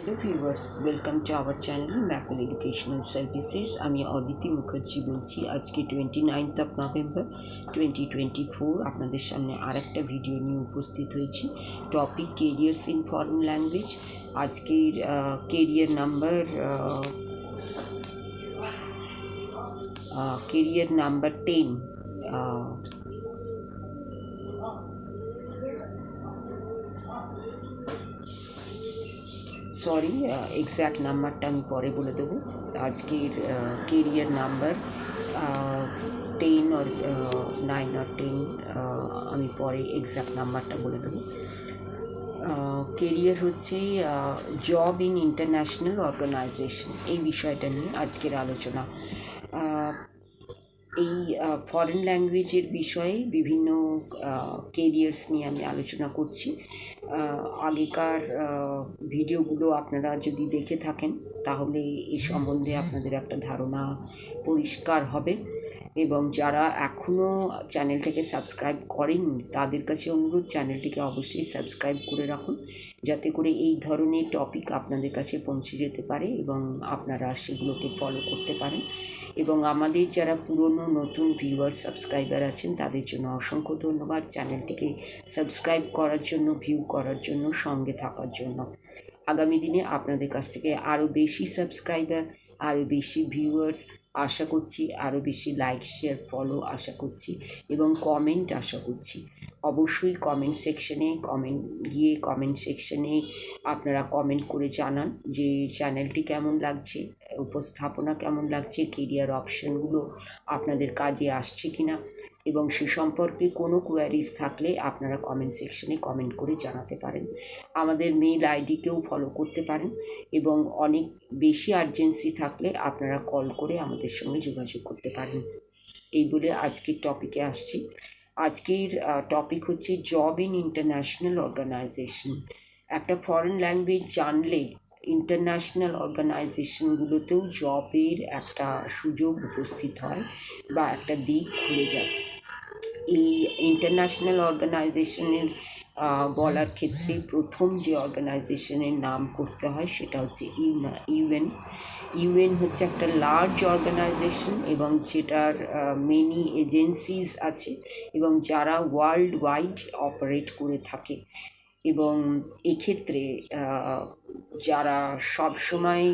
Hello viewers, welcome to our channel maple educational services. আমি অদিতি মুখার্জি বলছি। আজকে 29th নভেম্বর 2024 আপনাদের সামনে আর একটা ভিডিও নিয়ে উপস্থিত হয়েছি। Topic careers in foreign language. আজকের কেরিয়ার নাম্বার 10। সরি, এক্স্যাক্ট নাম্বারটা আমি পরে বলে দেবো। আজকের কেরিয়ার নাম্বার 10 or 9 or 10, আমি পরে এক্স্যাক্ট নাম্বারটা বলে দেবো। কেরিয়ার হচ্ছে জব ইন ইন্টারন্যাশনাল অর্গানাইজেশন, এই বিষয়টা নিয়ে আজকের আলোচনা। এই ফরেন ল্যাঙ্গুয়েজের বিষয়ে বিভিন্ন কেরিয়ার্স নিয়ে আমি আলোচনা করছি। আগেকার ভিডিওগুলো আপনারা যদি দেখে থাকেন তাহলে এই সম্বন্ধে আপনাদের একটা ধারণা পরিষ্কার হবে, এবং যারা এখনও চ্যানেলটাকে সাবস্ক্রাইব করেননি তাদের কাছে অনুরোধ, চ্যানেলটিকে অবশ্যই সাবস্ক্রাইব করে রাখুন, যাতে করে এই ধরনের টপিক আপনাদের কাছে পৌঁছে যেতে পারে এবং আপনারা সেগুলোকে ফলো করতে পারেন। এবং আমাদের যারা পুরনো নতুন ভিউয়ার সাবস্ক্রাইবার আছেন তাদের জন্য অসংখ্য ধন্যবাদ, চ্যানেলটিকে সাবস্ক্রাইব করার জন্য, ভিউ করার জন্য, সঙ্গে থাকার জন্য। আগামী দিনে আপনাদের কাছ থেকে আরও বেশি সাবস্ক্রাইবার, আরও বেশি ভিউয়ার্স আশা করছি, আরও বেশি লাইক, শেয়ার, ফলো আশা করছি, এবং কমেন্ট আশা করছি। অবশ্যই কমেন্ট সেকশনে আপনারা কমেন্ট করে জানান যে চ্যানেলটি কেমন লাগছে, উপস্থাপনা কেমন লাগছে, কেরিয়ার অপশানগুলো আপনাদের কাজে আসছে কিনা, এবং সে সম্পর্কে কোনো কোয়ারিজ থাকলে আপনারা কমেন্ট সেকশনে কমেন্ট করে জানাতে পারেন। আমাদের মেইল আইডিকেও ফলো করতে পারেন, এবং অনেক বেশি আর্জেন্সি থাকলে আপনারা কল করে আমাদের সঙ্গে যোগাযোগ করতে পারেন। এই বলে আজকের টপিকে আসছি। আজকের টপিক হচ্ছে জব ইন ইন্টারন্যাশনাল অর্গানাইজেশন। একটা ফরেন ল্যাঙ্গুয়েজ জানলে ইন্টারন্যাশনাল অর্গানাইজেশনগুলোতেও জবের একটা সুযোগ উপস্থিত হয় বা একটা দিক খুলে যায়। এই ইন্টারন্যাশনাল অর্গানাইজেশনের বলার ক্ষেত্রে প্রথম যে অর্গানাইজেশনের নাম করতে হয় সেটা হচ্ছে ইউএন। ইউএন হচ্ছে একটা লার্জ অর্গানাইজেশন এবং যেটার মেনি এজেন্সিস আছে এবং যারা ওয়ার্ল্ড ওয়াইড অপারেট করে থাকে। এবং এক্ষেত্রে যারা সবসময়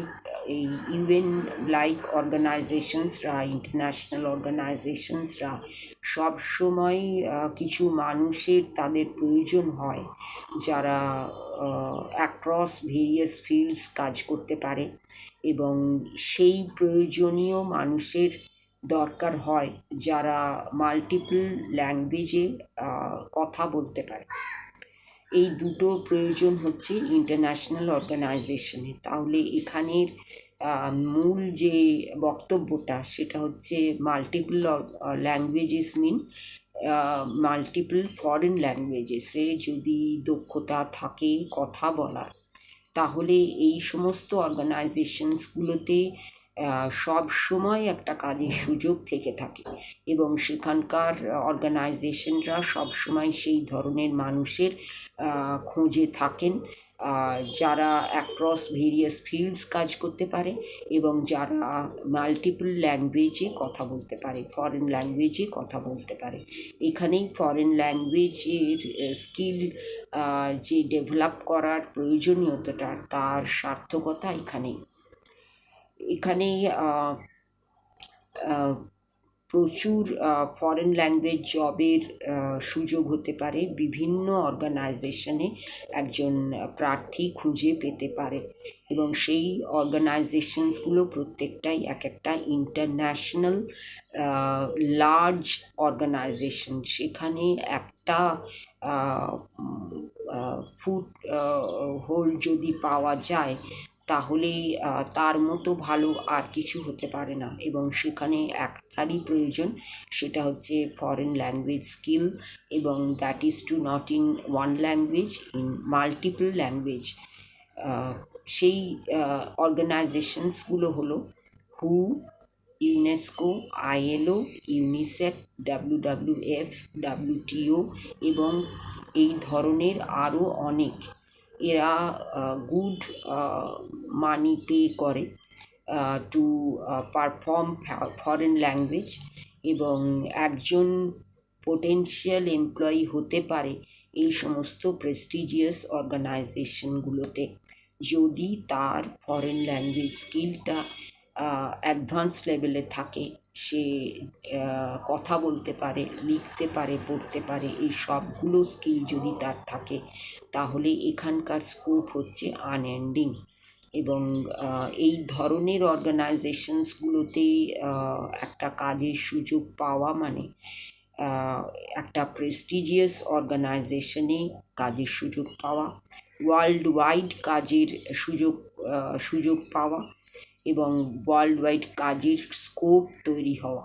এই ইউএন লাইক অর্গানাইজেশনসরা, ইন্টারন্যাশনাল অর্গানাইজেশনসরা সবসময় কিছু মানুষের তাদের প্রয়োজন হয় যারা অ্যাক্রস ভেরিয়াস ফিল্ডস কাজ করতে পারে, এবং সেই প্রয়োজনীয় মানুষের দরকার হয় যারা মাল্টিপল ল্যাঙ্গুয়েজে কথা বলতে পারে। এই দুটো প্রয়োজন হচ্ছে ইন্টারন্যাশনাল অর্গানাইজেশনে। তাহলে এখানের মূল যে বক্তব্যটা সেটা হচ্ছে মাল্টিপল ল্যাঙ্গুয়েজেস মিন মাল্টিপল ফরেন ল্যাঙ্গুয়েজেসে যদি দক্ষতা থাকে কথা বলার, তাহলে এই সমস্ত অর্গানাইজেশনসগুলোতে সব সময় একটা কাজের সুযোগ থেকে থাকে, এবং সেখানকার অর্গানাইজেশনরা সবসময় সেই ধরনের মানুষের খোঁজে থাকেন যারা অ্যাক্রস ভেরিয়াস ফিল্ডস কাজ করতে পারে এবং যারা মাল্টিপল ল্যাঙ্গুয়েজে কথা বলতে পারে, ফরেন ল্যাঙ্গুয়েজে কথা বলতে পারে। এখানেই ফরেন ল্যাঙ্গুয়েজের স্কিল যে ডেভেলপ করার প্রয়োজনীয়তাটা, তার সার্থকতা এখানেই প্রচুর ফরেন ল্যাঙ্গুয়েজ জবের সুযোগ হতে পারে। বিভিন্ন অর্গানাইজেশনে একজন প্রার্থী খুঁজে পেতে পারে, এবং সেই অর্গানাইজেশনসগুলো প্রত্যেকটাই এক একটা ইন্টারন্যাশনাল লার্জ অর্গানাইজেশন। সেখানে একটা ফুট হোল্ড যদি পাওয়া যায় তাহলে তার মতো ভালো আর কিছু হতে পারে না, এবং সেখানে একটারই প্রয়োজন, সেটা হচ্ছে ফরেন ল্যাঙ্গুয়েজ স্কিল, এবং that is to not in one language, in multiple language. সেই অর্গানাইজেশনসগুলো হলো হু, UNESCO, ILO, UNICEF, WWF, WTO এবং এই ধরনের আরও অনেক। এরা গুড মানি পে করে টু পারফর্ম ফরেন ল্যাঙ্গুয়েজ, এবং একজন পোটেনশিয়াল এমপ্লয়ি হতে পারে এই সমস্ত প্রেস্টিজিয়াস অর্গানাইজেশনগুলোতে যদি তার ফরেন ল্যাঙ্গুয়েজ স্কিলটা অ্যাডভান্স লেভেলে থাকে। সে কথা বলতে পারে, লিখতে পারে, পড়তে পারে, এই সবগুলো স্কিল যদি তার থাকে তাহলে এখানকার স্কোপ হচ্ছে আনএন্ডিং। এবং এই ধরনের অর্গানাইজেশনসগুলোতে একটা কাজের সুযোগ পাওয়া মানে একটা প্রেস্টিজিয়াস অর্গানাইজেশনে কাজের সুযোগ পাওয়া, ওয়ার্ল্ড ওয়াইড কাজের সুযোগ পাওয়া এবং ওয়ার্ল্ড ওয়াইড কাজের স্কোপ তৈরি হওয়া।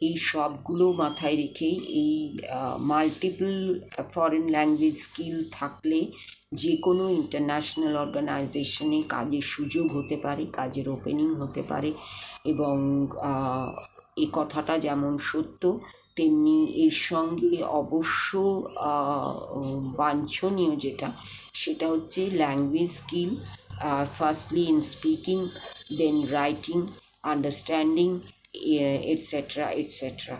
এই সবগুলো মাথায় রেখে এই মাল্টিপল ফরেন ল্যাঙ্গুয়েজ স্কিল থাকলে যে কোনো ইন্টারন্যাশনাল অর্গানাইজেশনে কাজের সুযোগ হতে পারে, কাজের ওপেনিং হতে পারে। এবং এ কথাটা যেমন সত্য তেমনি এর সঙ্গে অবশ্য বাঞ্ছনীয় যেটা, সেটা হচ্ছে language skill, firstly in speaking, then writing, understanding, etcetera etcetera.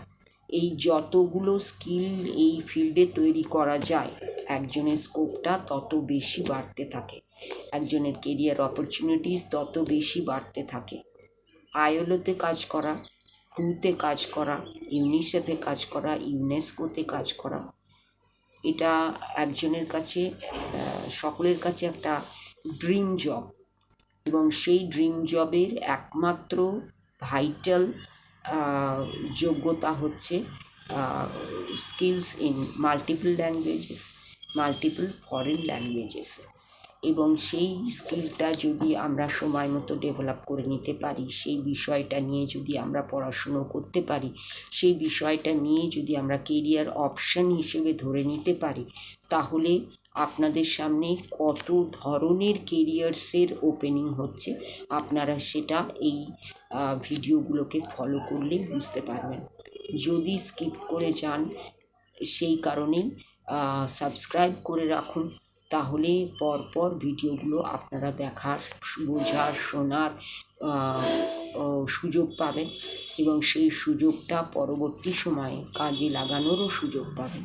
এই যতগুলো স্কিল এই ফিল্ডে তৈরি করা যায় একজনের স্কোপটা তত বেশি বাড়তে থাকে, একজনের কেরিয়ার অপরচুনিটিস তত বেশি বাড়তে থাকে। আইএলওতে কাজ করা, হুতে কাজ করা, ইউনিসেফে কাজ করা, ইউনেস্কোতে কাজ করা, এটা একজনের কাছে সকলের কাছে একটা ড্রিম জব। এবং সেই ড্রিম জবের একমাত্র ভাইটাল যোগ্যতা হচ্ছে skills in multiple languages, multiple foreign languages. এবং সেই স্কিলটা যদি আমরা সময় মতো ডেভেলপ করে নিতে পারি, সেই বিষয়টা নিয়ে যদি আমরা পড়াশুনো করতে পারি, সেই বিষয়টা নিয়ে যদি আমরা কেরিয়ার অপশন হিসেবে ধরে নিতে পারি, তাহলে আপনাদের সামনে কত ধরনের কেরিয়ার্সের ওপেনিং হচ্ছে আপনারা সেটা এই ভিডিওগুলোকে ফলো করলেই বুঝতে পারবেন। যদি স্কিপ করে যান সেই কারণেই সাবস্ক্রাইব করে রাখুন, তাহলে পরপর ভিডিওগুলো আপনারা দেখার, বোঝার, শোনার সুযোগ পাবেন এবং সেই সুযোগটা পরবর্তী সময়ে কাজে লাগানোরও সুযোগ পাবেন।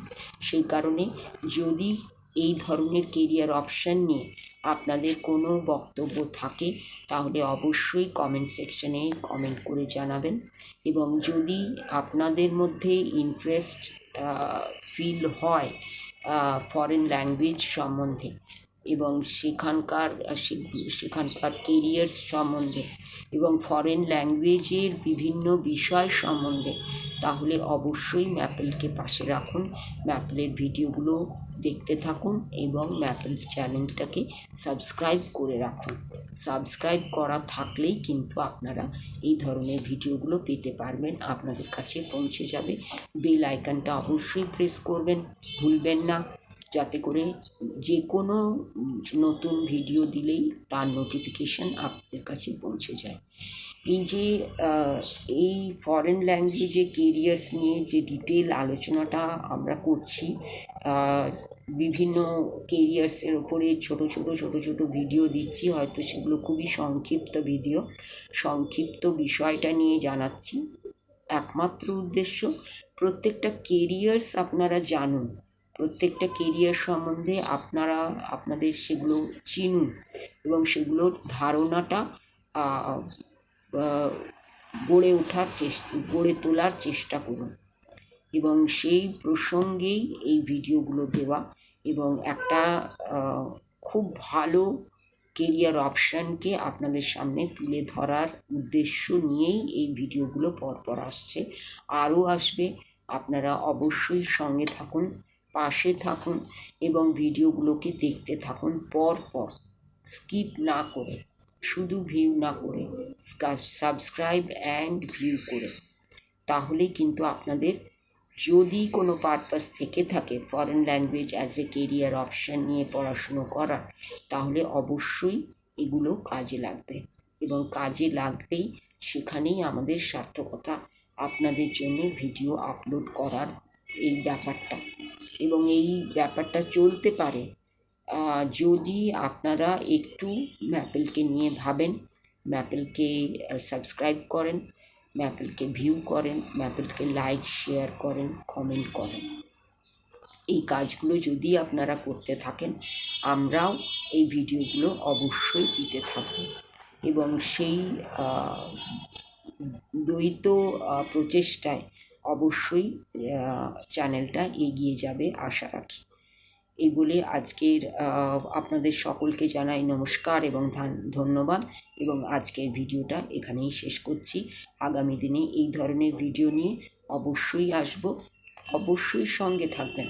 সেই কারণে যদি এই ধরনের কেরিয়ার অপশান নিয়ে আপনাদের কোনো বক্তব্য থাকে তাহলে অবশ্যই কমেন্ট সেকশনে কমেন্ট করে জানাবেন। এবং যদি আপনাদের মধ্যে ইন্টারেস্ট ফিল হয় ফরেন ল্যাঙ্গুয়েজ সম্বন্ধে এবং সেখানকার কেরিয়ার্স সম্বন্ধে এবং ফরেন ল্যাঙ্গুয়েজের বিভিন্ন বিষয় সম্বন্ধে, তাহলে অবশ্যই ম্যাপেলকে পাশে রাখুন, ম্যাপেলের ভিডিওগুলো দেখতে থাকুন এবং ম্যাপেল চ্যানেলটাকে সাবস্ক্রাইব করে রাখুন। সাবস্ক্রাইব করা থাকলেই কিন্তু আপনারা এই ধরনের ভিডিওগুলো পেতে পারবেন, আপনাদের কাছে পৌঁছে যাবে। বেল আইকনটা অবশ্যই প্রেস করবেন, ভুলবেন না, যাতে করে যে কোনো নতুন ভিডিও দিলেই তার নোটিফিকেশান আপনাদের কাছে পৌঁছে যায়। এই ফরেন ল্যাঙ্গুয়েজে কেরিয়ার্স নিয়ে যে ডিটেল আলোচনাটা আমরা করছি, বিভিন্ন কেরিয়ার্সের ওপরে ছোট ছোট ভিডিও দিচ্ছি, হয়তো সেগুলো খুবই সংক্ষিপ্ত ভিডিও, সংক্ষিপ্ত বিষয়টা নিয়ে জানাচ্ছি। একমাত্র উদ্দেশ্য প্রত্যেকটা কেরিয়ার্স আপনারা জানুন, প্রত্যেকটা কেরিয়ার সম্বন্ধে আপনাদের সেগুলো চিনুন এবং সেগুলোর ধারণাটা গড়ে তোলার চেষ্টা করুন। এবং সেই প্রসঙ্গেই এই ভিডিওগুলো দেওয়া এবং একটা খুব ভালো কেরিয়ার অপশানকে আপনাদের সামনে তুলে ধরার উদ্দেশ্য নিয়েই এই ভিডিওগুলো পরপর আসছে, আরও আসবে। আপনারা অবশ্যই সঙ্গে থাকুন, পাশে থাকুন এবং ভিডিওগুলোকে দেখতে থাকুন পরপর, স্কিপ না করে, শুধু ভিউ না করে, সাবস্ক্রাইব অ্যান্ড ভিউ করে। তাহলেই কিন্তু আপনাদের যদি কোনো পারপাস থেকে থাকে foreign language as a career option নিয়ে পড়াশুনো করার, তাহলে অবশ্যই এগুলো কাজে লাগবে। এবং কাজে লাগলেই সেখানেই আমাদের সার্থকতা, আপনাদের জন্য ভিডিও আপলোড করার এই ব্যাপারটা। এবং এই ব্যাপারটা চলতে পারে যদি আপনারা একটু ম্যাপেলকে নিয়ে ভাবেন, ম্যাপেলকে সাবস্ক্রাইব করেন, ম্যাপেলকে ভিউ করেন, ম্যাপেলকে লাইক শেয়ার করেন, কমেন্ট করেন, এই কাজগুলো যদি আপনারা করতে থাকেন, আমরাও এই ভিডিওগুলো অবশ্যই দিতে থাকব এবং সেই দ্বৈত প্রচেষ্টায় অবশ্যই চ্যানেলটা এগিয়ে যাবে আশা রাখি। এই বলে আজকের আপনাদের সকলকে জানাই নমস্কার এবং ধন্যবাদ, এবং আজকের ভিডিওটা এখানেই শেষ করছি। আগামী দিনে এই ধরনের ভিডিও নিয়ে অবশ্যই আসব, অবশ্যই সঙ্গে থাকবেন।